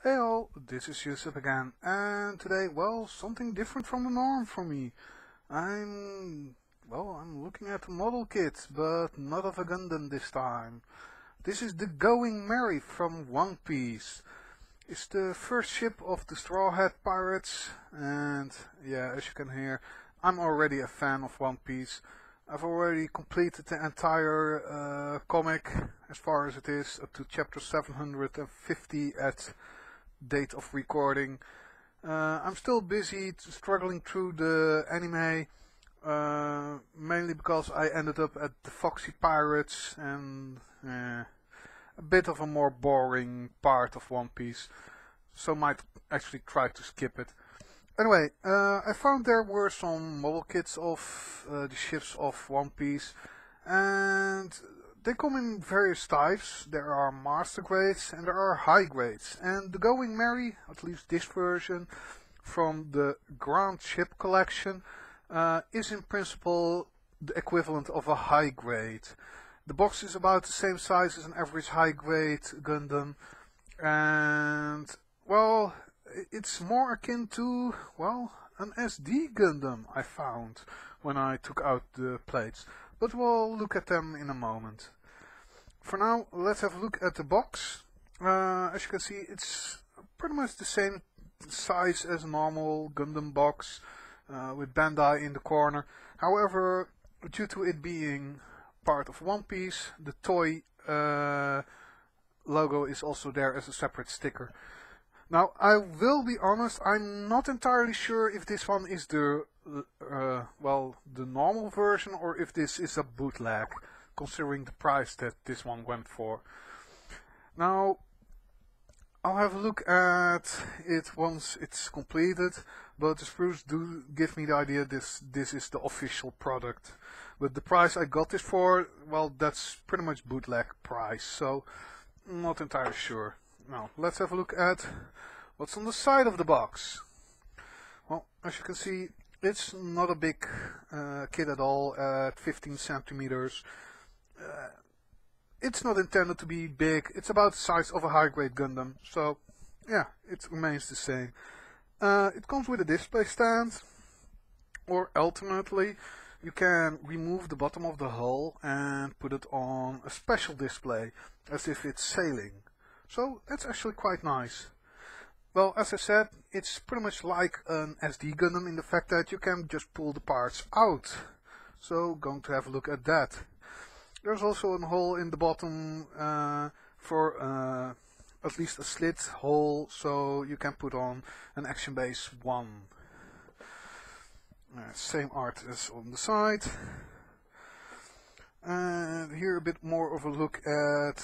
Hey all, this is Eucep again, and today, well, something different from the norm for me. I'm looking at a model kit, but not of a Gundam this time. This is the Going Merry from One Piece. It's the first ship of the Straw Hat Pirates, and yeah, as you can hear, I'm already a fan of One Piece. I've already completed the entire comic, as far as it is, up to chapter 750 at date of recording. I'm still busy struggling through the anime, mainly because I ended up at the Foxy Pirates and a bit of a more boring part of One Piece, so might actually try to skip it. Anyway, I found there were some model kits of the ships of One Piece, and they come in various types. There are master grades and there are high grades. And the Going Merry, at least this version from the Grand Ship collection, is in principle the equivalent of a high grade. The box is about the same size as an average high grade Gundam, and well, it's more akin to, well, an SD Gundam I found when I took out the plates, but we'll look at them in a moment. For now, let's have a look at the box. As you can see, it's pretty much the same size as a normal Gundam box, with Bandai in the corner. However, due to it being part of One Piece, the toy logo is also there as a separate sticker. Now, I will be honest, I'm not entirely sure if this one is the normal version or if this is a bootleg, considering the price that this one went for. Now, I'll have a look at it once it's completed, but the sprues do give me the idea this is the official product. But the price I got this for, well, that's pretty much bootleg price, so I'm not entirely sure. Now, let's have a look at what's on the side of the box. Well, as you can see, it's not a big kit at all, at 15 centimeters. It's not intended to be big, it's about the size of a high-grade Gundam, so yeah, it remains the same. It comes with a display stand, or ultimately, you can remove the bottom of the hull and put it on a special display, as if it's sailing. So that's actually quite nice. Well, as I said, it's pretty much like an SD Gundam in the fact that you can just pull the parts out. So, going to have a look at that. There's also a hole in the bottom for at least a slit hole, so you can put on an Action Base 1. Same art as on the side. And here a bit more of a look at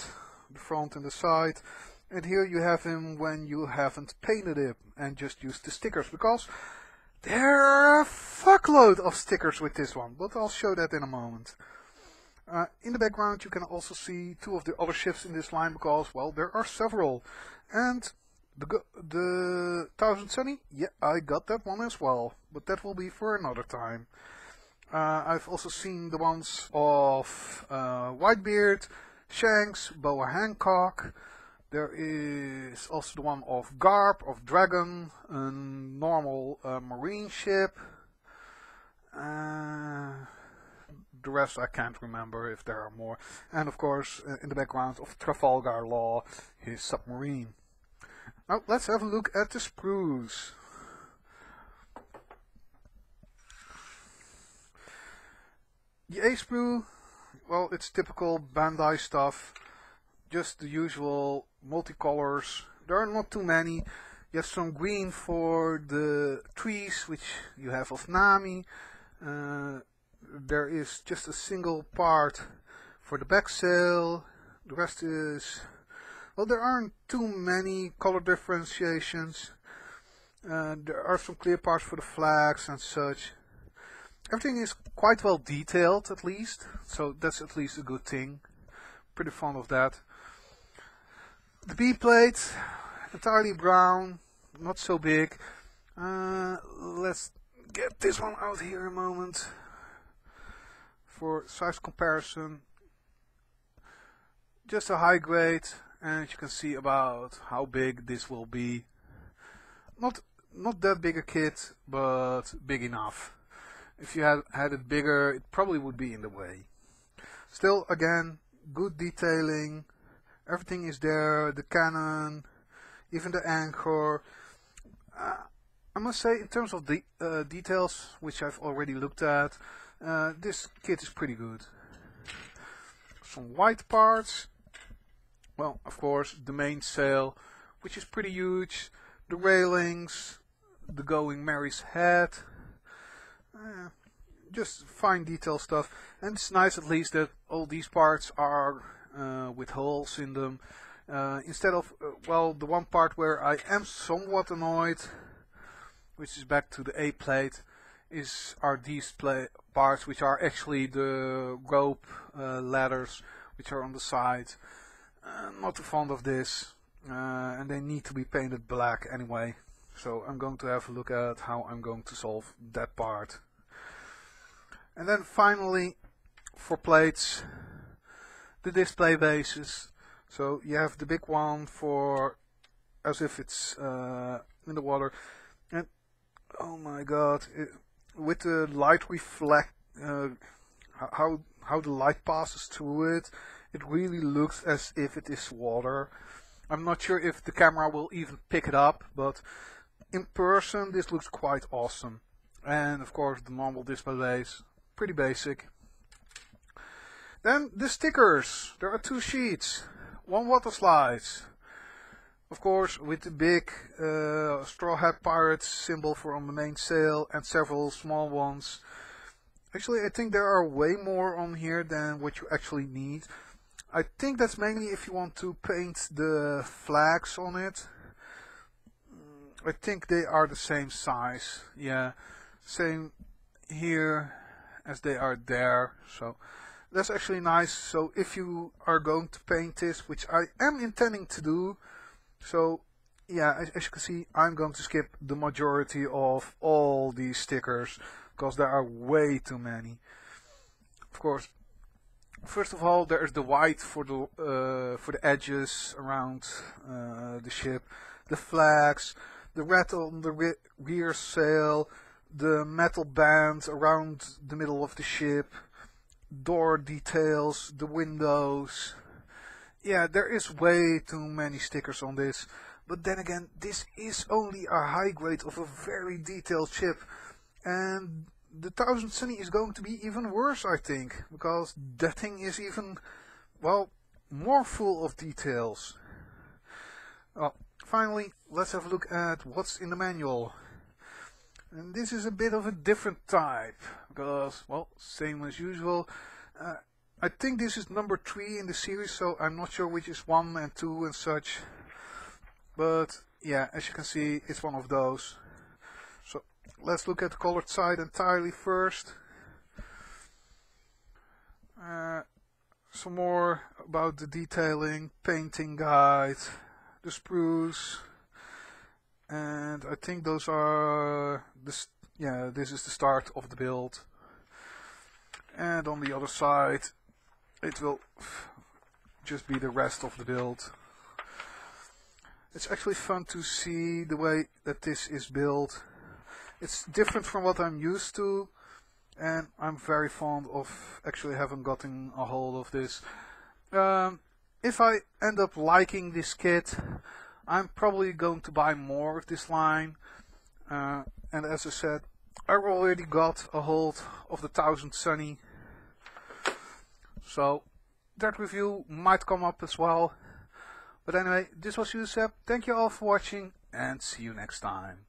the front and the side. And here you have him when you haven't painted it and just used the stickers, because there are a fuckload of stickers with this one, but I'll show that in a moment. In the background you can also see two of the other ships in this line, because, well, there are several. And the Thousand Sunny, yeah, I got that one as well, but that will be for another time. I've also seen the ones of Whitebeard, Shanks, Boa Hancock. There is also the one of Garp, of Dragon, a normal marine ship. The rest I can't remember if there are more. And of course, in the background of Trafalgar Law, his submarine. Now let's have a look at the sprues. The A sprue, well, it's typical Bandai stuff. Just the usual multicolors. There are not too many. You have some green for the trees, which you have of Nami. There is just a single part for the back sail. The rest is, well, there aren't too many color differentiations. There are some clear parts for the flags and such. Everything is quite well detailed, at least, so that's at least a good thing. Pretty fond of that. The B plate, entirely brown, not so big. Let's get this one out here a moment for size comparison. Just a high grade, and you can see about how big this will be. Not that big a kit, but big enough. If you had it bigger, it probably would be in the way. Still, again, good detailing. Everything is there, the cannon, even the anchor. I must say, in terms of the details, which I've already looked at, this kit is pretty good. Some white parts. Well, of course, the mainsail, which is pretty huge. The railings, the Going Mary's head. Just fine detail stuff. And it's nice at least that all these parts are with holes in them. Instead of, well, the one part where I am somewhat annoyed, which is back to the A plate, are these parts which are actually the rope ladders which are on the side. Not too fond of this, and they need to be painted black anyway, so I'm going to have a look at how I'm going to solve that part. And then finally, for plates, the display bases. So you have the big one for as if it's in the water, and oh my god, with the light reflect, how the light passes through it, it really looks as if it is water. I'm not sure if the camera will even pick it up, but in person this looks quite awesome. And of course the normal display base, pretty basic. Then the stickers. There are 2 sheets, 1 water slides. Of course, with the big Straw Hat Pirates symbol for on the mainsail and several small ones. Actually, I think there are way more on here than what you actually need. I think that's mainly if you want to paint the flags on it. I think they are the same size. Yeah, same here as they are there. So that's actually nice. So if you are going to paint this, which I am intending to do, so yeah, as you can see, I'm going to skip the majority of all these stickers because there are way too many. Of course, first of all, there is the white for the edges around the ship, the flags, the red on the rear sail, the metal band around the middle of the ship, door details, the windows. Yeah, there is way too many stickers on this, but then again, this is only a high grade of a very detailed ship, and the 1000 Sunny is going to be even worse, I think, because that thing is even, well, more full of details. Well, finally, let's have a look at what's in the manual. And this is a bit of a different type, because, well, same as usual. I think this is number 3 in the series, so I'm not sure which is 1 and 2 and such. But yeah, as you can see, it's one of those. So let's look at the colored side entirely first. Some more about the detailing, painting guide, the sprues, and I think those are this. Yeah, this is the start of the build. And on the other side, it will just be the rest of the build. It's actually fun to see the way that this is built. It's different from what I'm used to, and I'm very fond of actually having gotten a hold of this. If I end up liking this kit, I'm probably going to buy more of this line. And as I said, I already got a hold of the 1000 Sunny. So that review might come up as well. But anyway, this was Eucep. Thank you all for watching, and see you next time.